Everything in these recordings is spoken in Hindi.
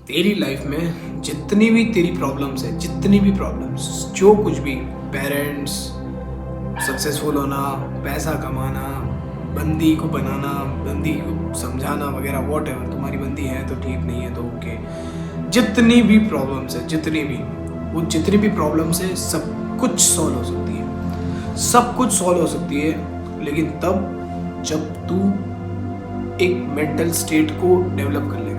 तेरी लाइफ में जितनी भी तेरी प्रॉब्लम्स है, जितनी भी प्रॉब्लम्स, जो कुछ भी, पेरेंट्स, सक्सेसफुल होना, पैसा कमाना, बंदी को बनाना, बंदी को समझाना वगैरह, वॉट एवर, तुम्हारी बंदी है तो ठीक, नहीं है तो ओके, जितनी भी प्रॉब्लम्स है, जितनी भी प्रॉब्लम्स है, सब कुछ सॉल्व हो सकती है, सब कुछ सॉल्व हो सकती है, लेकिन तब जब तू एक मेंटल स्टेट को डेवलप कर लेगा।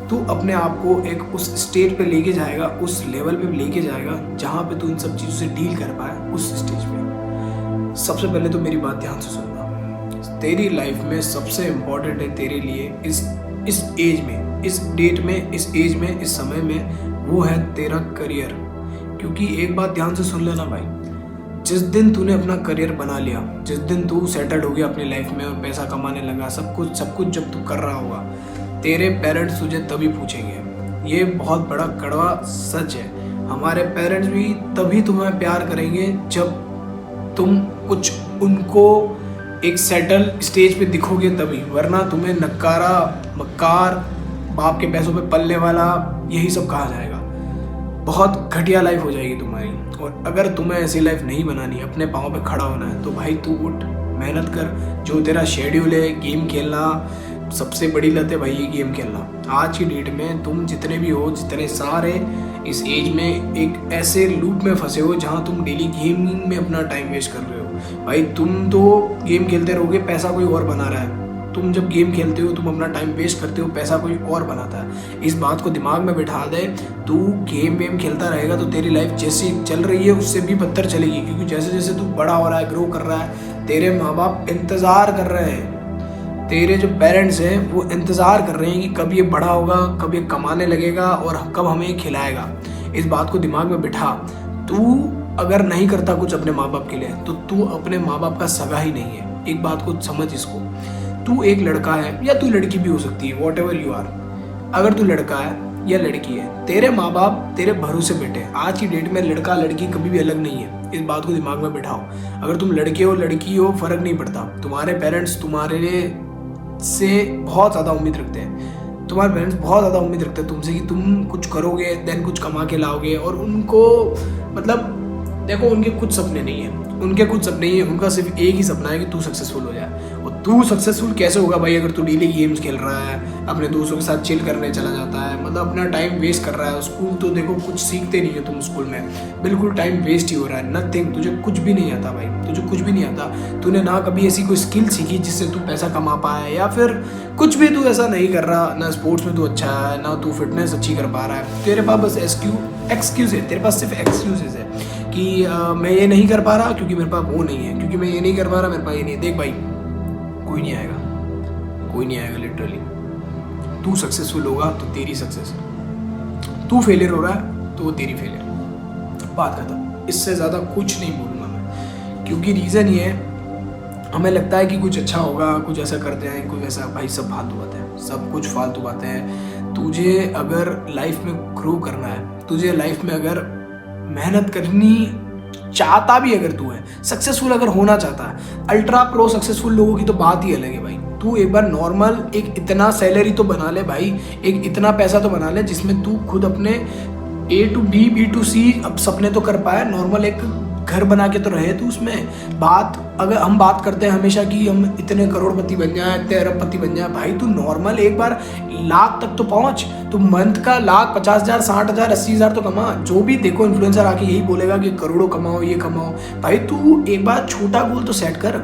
तू अपने आप को एक उस स्टेट पे लेके जाएगा, उस लेवल पे लेके जाएगा जहाँ पे तू इन सब चीज़ों से डील कर पाए, उस स्टेज पे। सबसे पहले तो मेरी बात ध्यान से सुनना। तेरी लाइफ में सबसे इम्पोर्टेंट है तेरे लिए इस एज में, इस डेट में, इस एज में, इस समय में, वो है तेरा करियर। क्योंकि एक बात ध्यान से सुन लेना भाई, जिस दिन तूने अपना करियर बना लिया, जिस दिन तू सेटल्ड हो गया अपनी लाइफ में और पैसा कमाने लगा, सब कुछ जब तू कर रहा होगा, तेरे पेरेंट्स तुझे तभी पूछेंगे। ये बहुत बड़ा कड़वा सच है। हमारे पेरेंट्स भी तभी तुम्हें प्यार करेंगे जब तुम कुछ उनको एक सेटल स्टेज पे दिखोगे तभी, वरना तुम्हें नक्कारा, मक्कार, बाप के पैसों पे पलने वाला, यही सब कहा जाएगा। बहुत घटिया लाइफ हो जाएगी तुम्हारी। और अगर तुम्हें ऐसी लाइफ नहीं बनानी, अपने पाँव पे खड़ा होना है, तो भाई तू उठ, मेहनत कर। जो तेरा शेड्यूल है, गेम खेलना, सबसे बड़ी लत है भाई ये गेम खेलना। आज की डेट में तुम जितने भी हो, जितने सारे इस एज में एक ऐसे लूप में फंसे हो जहाँ तुम डेली गेमिंग में अपना टाइम वेस्ट कर रहे हो। भाई तुम तो गेम खेलते रहोगे, पैसा कोई और बना रहा है। तुम जब गेम खेलते हो, तुम अपना टाइम वेस्ट करते हो, पैसा कोई और बनाता है। इस बात को दिमाग में बिठा दे। तू गेम वेम खेलता रहेगा तो तेरी लाइफ जैसी चल रही है उससे भी बदतर चलेगी। क्योंकि जैसे जैसे तू बड़ा हो रहा है, ग्रो कर रहा है, तेरे माँ बाप इंतज़ार कर रहे हैं, तेरे जो पेरेंट्स हैं वो इंतज़ार कर रहे हैं कि कब ये बड़ा होगा, कब ये कमाने लगेगा और कब हमें खिलाएगा। इस बात को दिमाग में बिठा। तू अगर नहीं करता कुछ अपने माँ बाप के लिए तो तू अपने माँ बाप का सगा ही नहीं है। एक बात को समझ इसको। तू एक लड़का है या तू लड़की भी हो सकती है, वॉट एवर यू आर। अगर तू लड़का है या लड़की है, तेरे माँ बाप तेरे भरोसे बैठे। आज की डेट में लड़का लड़की कभी भी अलग नहीं है। इस बात को दिमाग में बिठाओ। अगर तुम लड़के हो लड़की हो, फर्क नहीं पड़ता। तुम्हारे पेरेंट्स तुम्हारे से बहुत ज़्यादा उम्मीद रखते हैं। तुम्हारे पेरेंट्स बहुत ज़्यादा उम्मीद रखते हैं तुमसे कि तुम कुछ करोगे, देन कुछ कमा के लाओगे। और उनको मतलब देखो, उनके कुछ सपने नहीं है, उनका सिर्फ एक ही सपना है कि तू सक्सेसफुल हो जाए। और तू सक्सेसफुल कैसे होगा भाई, अगर तू डेली गेम्स खेल रहा है, अपने दोस्तों के साथ चिल करने चला जाता है, मतलब अपना टाइम वेस्ट कर रहा है। स्कूल तो देखो कुछ सीखते नहीं हो तुम स्कूल में, बिल्कुल टाइम वेस्ट ही हो रहा है। नथिंग, तुझे कुछ भी नहीं आता भाई, तुझे कुछ भी नहीं आता। तूने ना कभी ऐसी कोई स्किल सीखी जिससे तू पैसा कमा पाए, या फिर कुछ भी तू ऐसा नहीं कर रहा। ना स्पोर्ट्स में तू अच्छा है, ना तू फिटनेस अच्छी कर पा रहा है। तेरे पास बस एक्सक्यूज है, तेरे पास सिर्फ एक्सक्यूजेज है कि मैं ये नहीं कर पा रहा क्योंकि मेरे पास वो नहीं है, क्योंकि मैं ये नहीं कर पा रहा मेरे पास ये नहीं है। देख भाई, कोई नहीं आएगा लिटरली। तू सक्सेसफुल होगा तो तेरी सक्सेस, तू फेलियर हो रहा है तो वो तेरी फेलियर। बात खत्म। इससे ज़्यादा कुछ नहीं बोलूँगा मैं, क्योंकि रीज़न ये है, हमें लगता है कि कुछ अच्छा होगा, कुछ ऐसा करते हैं, कुछ ऐसा। भाई सब फालतू बातें हैं, सब कुछ फालतू बातें हैं। तुझे अगर लाइफ में ग्रो करना है, तुझे लाइफ में अगर मेहनत करनी चाहता भी, अगर तू है सक्सेसफुल, अगर होना चाहता है, अल्ट्रा प्रो सक्सेसफुल लोगों की तो बात ही अलग है भाई। तू एक बार नॉर्मल एक इतना सैलरी तो बना ले भाई, एक इतना पैसा तो बना ले जिसमें तू खुद अपने A to B, B to C अब सपने तो कर पाए। नॉर्मल एक घर बना के तो रहे तू उसमें। अगर हम बात करते हैं हमेशा कि हम इतने करोड़पति बन जाए, इतने अरबपति बन जाए, भाई तू नॉर्मल एक बार लाख तक तो पहुंच। तू मंथ का लाख, 50,000, 60,000, 80,000 तो कमा। जो भी देखो इन्फ्लुएंसर आके यही बोलेगा कि करोड़ों कमाओ, ये कमाओ। भाई तू एक बार छोटा गोल तो सेट कर।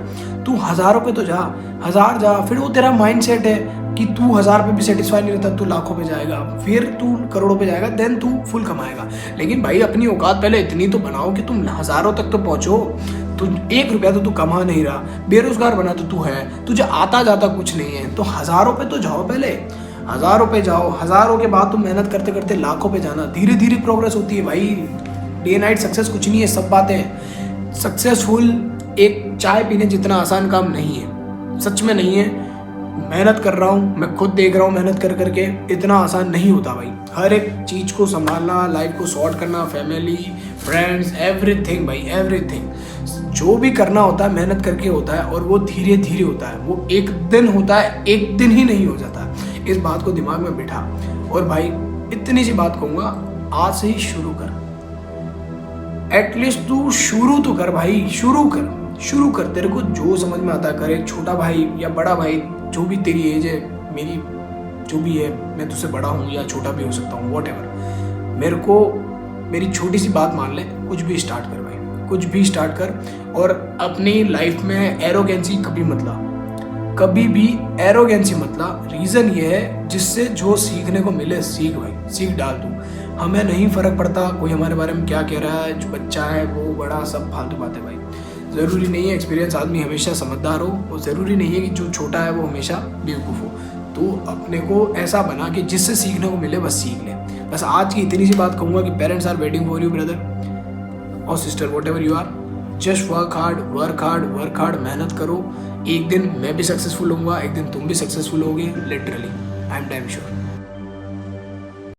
तू 1,000 पे तो जा, 1,000 जा, फिर वो तेरा माइंड सेट है कि तू 1,000 पे भी सेटिस्फाई नहीं रहता, तू लाखों पे जाएगा, फिर तू करोड़ों पे जाएगा, देन तू फुल कमाएगा। लेकिन भाई अपनी औकात पहले इतनी तो बनाओ कि तुम हज़ारों तक तो पहुंचो। तू 1 रुपया तो तू कमा नहीं रहा, बेरोजगार बना तो तू है, तुझे आता जाता कुछ नहीं है, तो 1,000 पे तो जाओ। पहले 1,000 पे जाओ, 1,000 के बाद तुम मेहनत करते करते लाखों पे जाना। धीरे धीरे प्रोग्रेस होती है भाई। डे नाइट सक्सेस कुछ नहीं है, सब बातें। सक्सेसफुल एक चाय पीने जितना आसान काम नहीं है, सच में नहीं है। मेहनत कर रहा हूँ, मैं खुद देख रहा हूँ, मेहनत कर करके इतना आसान नहीं होता भाई। हर एक चीज़ को संभालना, लाइफ को सॉर्ट करना, फैमिली, फ्रेंड्स, एवरीथिंग भाई, एवरीथिंग। जो भी करना होता है मेहनत करके होता है, और वो धीरे धीरे होता है। वो एक दिन होता है, एक दिन ही नहीं हो जाता। इस बात को दिमाग में बिठा। और भाई इतनी सी बात कहूँगा, आज से ही शुरू कर। एटलीस्ट तू शुरू तो कर भाई, शुरू कर। तेरे को जो समझ में आता करे, छोटा भाई या बड़ा भाई, जो भी तेरी एज है, मेरी जो भी है, मैं तुझसे बड़ा हूँ या छोटा भी हो सकता हूँ, वॉटएवर। मेरे को मेरी छोटी सी बात मान ले, कुछ भी स्टार्ट कर भाई, कुछ भी स्टार्ट कर। और अपनी लाइफ में एरोगेंसी कभी मत ला, कभी भी एरोगेंसी मत ला। रीज़न ये है, जिससे जो सीखने को मिले सीख भाई, सीख डाल तू। हमें नहीं फ़र्क पड़ता कोई हमारे बारे में क्या कह रहा है, जो बच्चा है वो बड़ा, सब फालतू बातें भाई। ज़रूरी नहीं है एक्सपीरियंस आदमी हमेशा समझदार हो, और ज़रूरी नहीं है कि जो छोटा है वो हमेशा बेवकूफ़ हो। तो अपने को ऐसा बना कि जिससे सीखने को मिले बस सीख ले। बस आज की इतनी सी बात कहूँगा कि parents are waiting for you brother और sister, whatever you are. Just work hard, मेहनत करो। एक दिन मैं भी सक्सेसफुल होऊंगा, एक दिन तुम भी सक्सेसफुल होगे, literally I am damn sure.